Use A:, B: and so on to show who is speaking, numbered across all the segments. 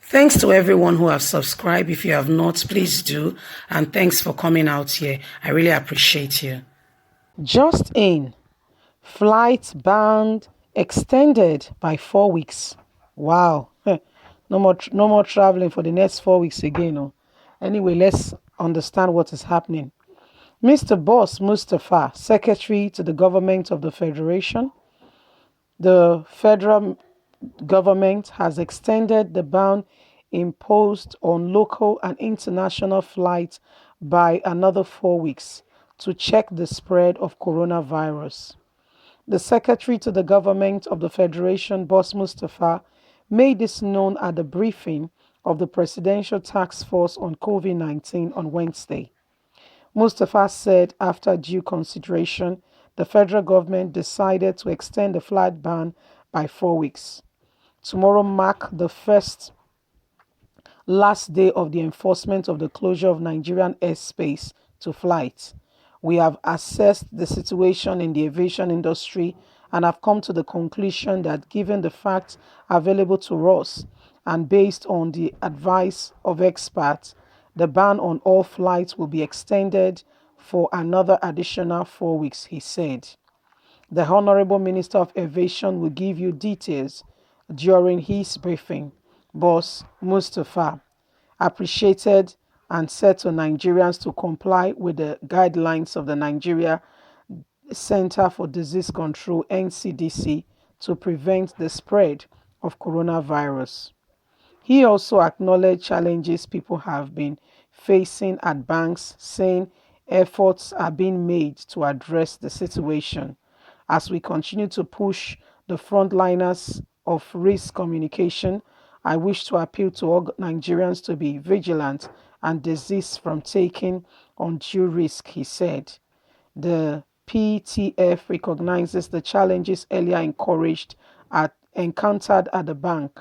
A: Thanks to everyone who have subscribed. If you have not, please do. And thanks for coming out here. I really appreciate you. Just in, flight ban extended by 4 weeks. Wow. No more traveling for the next 4 weeks again. Oh. Anyway, let's understand what is happening. Mr. Boss Mustafa, Secretary to the Government of the Federation, the federal government has extended the ban imposed on local and international flights by another 4 weeks to check the spread of coronavirus. The Secretary to the Government of the Federation, Boss Mustafa, made this known at the briefing of the Presidential Task Force on COVID-19 on Wednesday. Mustafa said after due consideration, the federal government decided to extend the flight ban by 4 weeks. Tomorrow mark the last day of the enforcement of the closure of Nigerian airspace to flights. We have assessed the situation in the aviation industry and have come to the conclusion that given the facts available to us and based on the advice of experts, the ban on all flights will be extended for another additional 4 weeks, he said. The Honorable Minister of Aviation will give you details during his briefing. Boss Mustafa appreciated and said to Nigerians to comply with the guidelines of the Nigeria Center for Disease Control (NCDC) to prevent the spread of coronavirus. He also acknowledged challenges people have been facing at banks, saying efforts are being made to address the situation. As we continue to push the frontliners of risk communication, I wish to appeal to all Nigerians to be vigilant and desist from taking undue risk, he said. The PTF recognizes the challenges earlier encountered at the bank.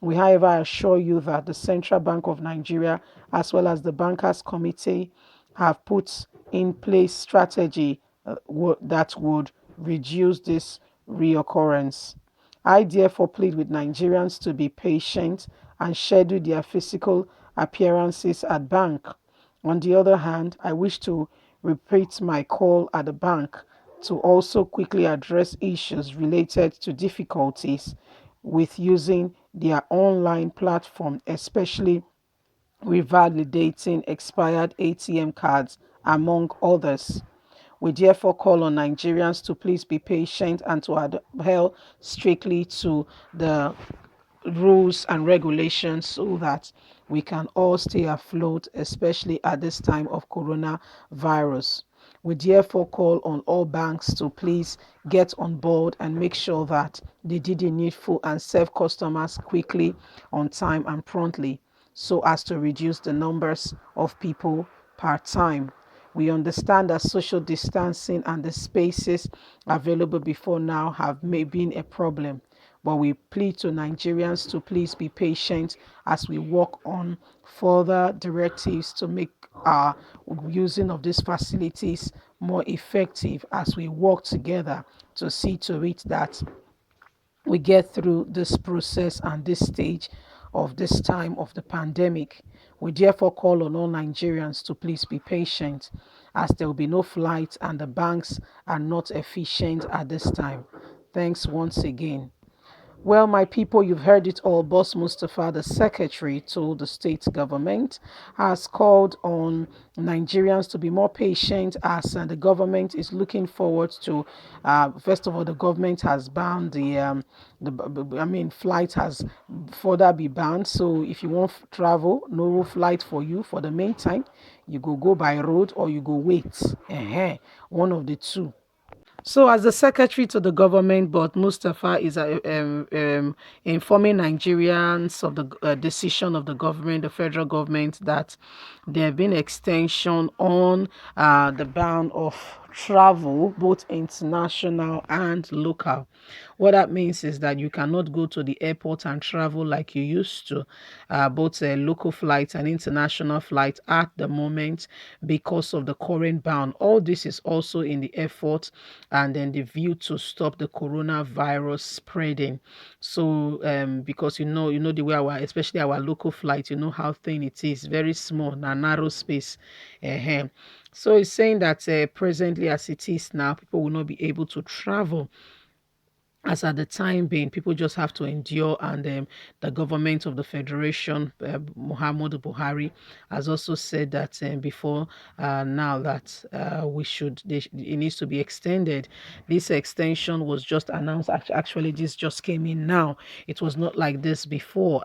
A: We, however, assure you that the Central Bank of Nigeria, as well as the Bankers Committee, have put in place strategy that would reduce this reoccurrence. I therefore plead with Nigerians to be patient and schedule their physical appearances at bank. On the other hand, I wish to repeat my call at the bank to also quickly address issues related to difficulties with using their online platform, especially revalidating expired ATM cards, among others. We therefore call on Nigerians to please be patient and to adhere strictly to the rules and regulations so that we can all stay afloat, especially at this time of coronavirus. We therefore call on all banks to please get on board and make sure that they do the needful and serve customers quickly, on time, and promptly so as to reduce the numbers of people per time. We understand that social distancing and the spaces available before now have been a problem, but we plead to Nigerians to please be patient as we work on further directives to make our using of these facilities more effective as we work together to see to it that we get through this process and this stage of this time of the pandemic. We therefore call on all Nigerians to please be patient as there will be no flights and the banks are not efficient at this time. Thanks once again. Well, my people, you've heard it all. Boss Mustafa, the secretary to the state government, has called on Nigerians to be more patient as the government is looking forward to. First of all, the government has banned flight has further be banned. So if you want travel, no flight for you for the meantime. You go by road or you go wait. One of the two. So, as the secretary to the government, but Mustafa is informing Nigerians of the decision of the government, the federal government, that there have been extension on the ban of travel, both international and local. What that means is that you cannot go to the airport and travel like you used to, both local flights and international flights at the moment because of the current ban. All this is also in the effort and then the view to stop the coronavirus spreading. So, because you know the way especially our local flight, you know how thin it is, very small, narrow space. So it's saying that presently, as it is now, people will not be able to travel as at the time being, people just have to endure. And the government of the Federation, Muhammadu Buhari, has also said that before now that it needs to be extended. This extension was just announced. Actually, this just came in now. It was not like this before.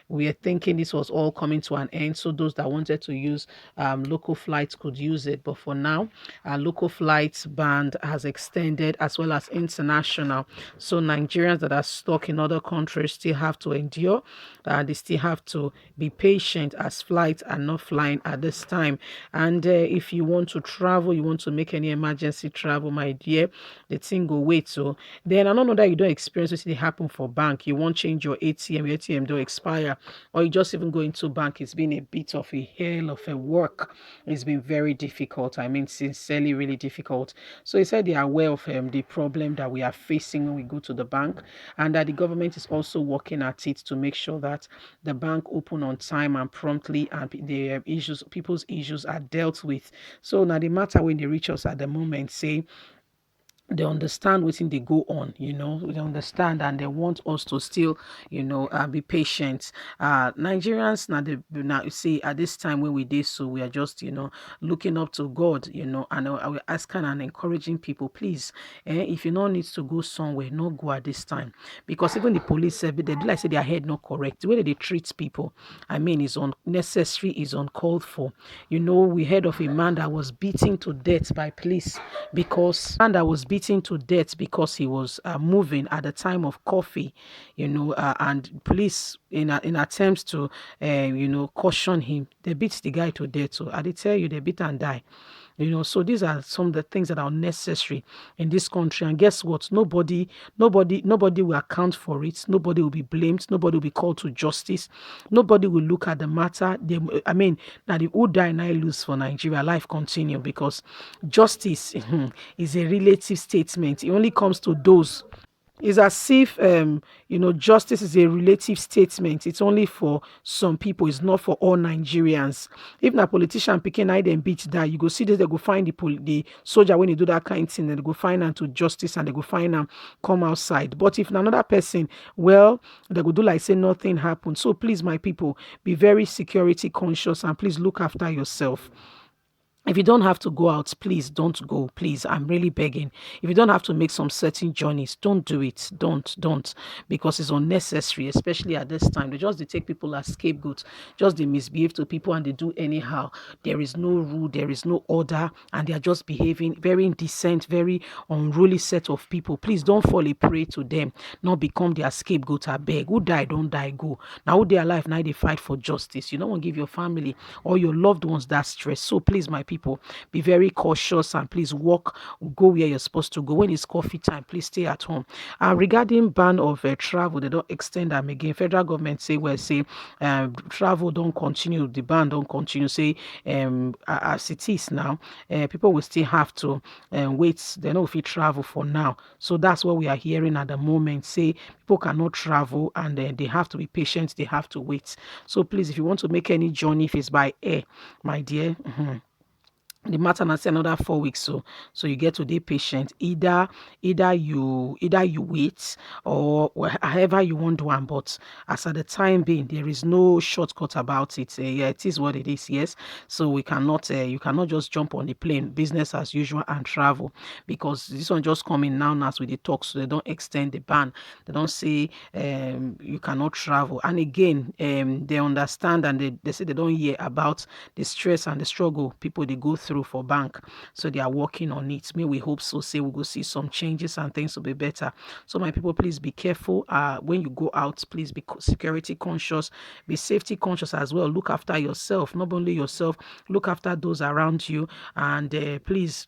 A: We are thinking this was all coming to an end, so those that wanted to use local flights could use it. But for now, local flights band has extended as well as international. So Nigerians that are stuck in other countries still have to endure. They still have to be patient as flights are not flying at this time. And if you want to travel, you want to make any emergency travel, my dear, the thing go wait. So then I don't know that you don't experience it happen for bank. You won't change your ATM, your ATM don't expire, or you just even go into bank. It's been a bit of a hell of a work. It's been very difficult. I mean, sincerely, really difficult. So he said they are aware of the problem that we are facing when we go to the bank, and that the government is also working at it to make sure that the bank open on time and promptly, and the people's issues are dealt with. So now the matter when they reach us at the moment, say they understand what they go on, they understand, and they want us to still, be patient. Nigerians now you see at this time when we did, so we are just, looking up to God, and I will asking and encouraging people, please, if you don't need to go somewhere, not go at this time, because even the police they do like say their head not correct. The way that they treat people, I mean, is unnecessary, is uncalled for. We heard of a man that was beaten to death by police he was moving at the time of coffee, and police in attempts to caution him, they beat the guy to death. So I did tell you, they beat and die. So these are some of the things that are unnecessary in this country. And guess what? Nobody will account for it. Nobody will be blamed. Nobody will be called to justice. Nobody will look at the matter. That the who die and I lose for Nigeria, life continue, because justice is a relative statement. It only comes to those. It's as if justice is a relative statement. It's only for some people. It's not for all Nigerians. If a politician picking I then beat that, you go see this, they go find the soldier when you do that kind of thing, and they go find them to justice, and they go find them come outside. But if another person, well, they go do like say nothing happened. So please, my people, be very security conscious, and please look after yourself. If you don't have to go out, please don't go. Please, I'm really begging. If you don't have to make some certain journeys, don't do it. Don't, because it's unnecessary, especially at this time. They take people as scapegoats, just they misbehave to people and they do anyhow. There is no rule, there is no order, and they are just behaving very indecent, very unruly set of people. Please don't fall a prey to them, not become their scapegoat. I beg. Who die, don't die, go. Now who they alive, now they fight for justice. You don't want to give your family or your loved ones that stress. So please, my people, be very cautious, and please go where you're supposed to go. When it's coffee time, please stay at home. Regarding ban of travel, they don't extend them again. Federal government say travel don't continue, the ban don't continue. Say as it is now, people will still have to wait. They know if you travel for now. So that's what we are hearing at the moment. Say people cannot travel, and they have to be patient. They have to wait. So please, if you want to make any journey, if it's by air, my dear. The matter na say another 4 weeks, so you get to be patient. Either you wait, or however you want to one. But as at the time being, there is no shortcut about it. Yeah, it is what it is. Yes, so we cannot you cannot just jump on the plane, business as usual, and travel, because this one just coming now as with the talk. So they don't extend the ban. They don't say you cannot travel. And again, they understand, and they say they don't hear about the stress and the struggle people they go through for bank. So they are working on it. May we hope so. Say we will see some changes and things will be better. So my people, please be careful. When you go out, please be security conscious, be safety conscious as well. Look after yourself, not only yourself, look after those around you, and please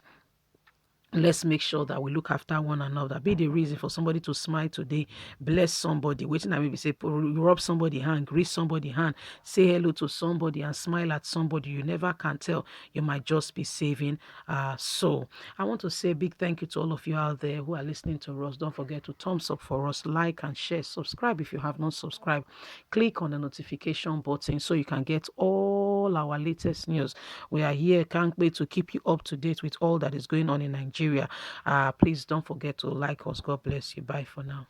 A: let's make sure that we look after one another. Be the reason for somebody to smile today. Bless somebody. Waiting, I maybe say rub somebody hand, greet somebody hand, say hello to somebody and smile at somebody. You never can tell. You might just be saving. So I want to say a big thank you to all of you out there who are listening to us. Don't forget to thumbs up for us, like and share, subscribe if you have not subscribed. Click on the notification button so you can get all our latest news. We are here, can't wait to keep you up to date with all that is going on in Nigeria. Please don't forget to like us. God bless you. Bye for now.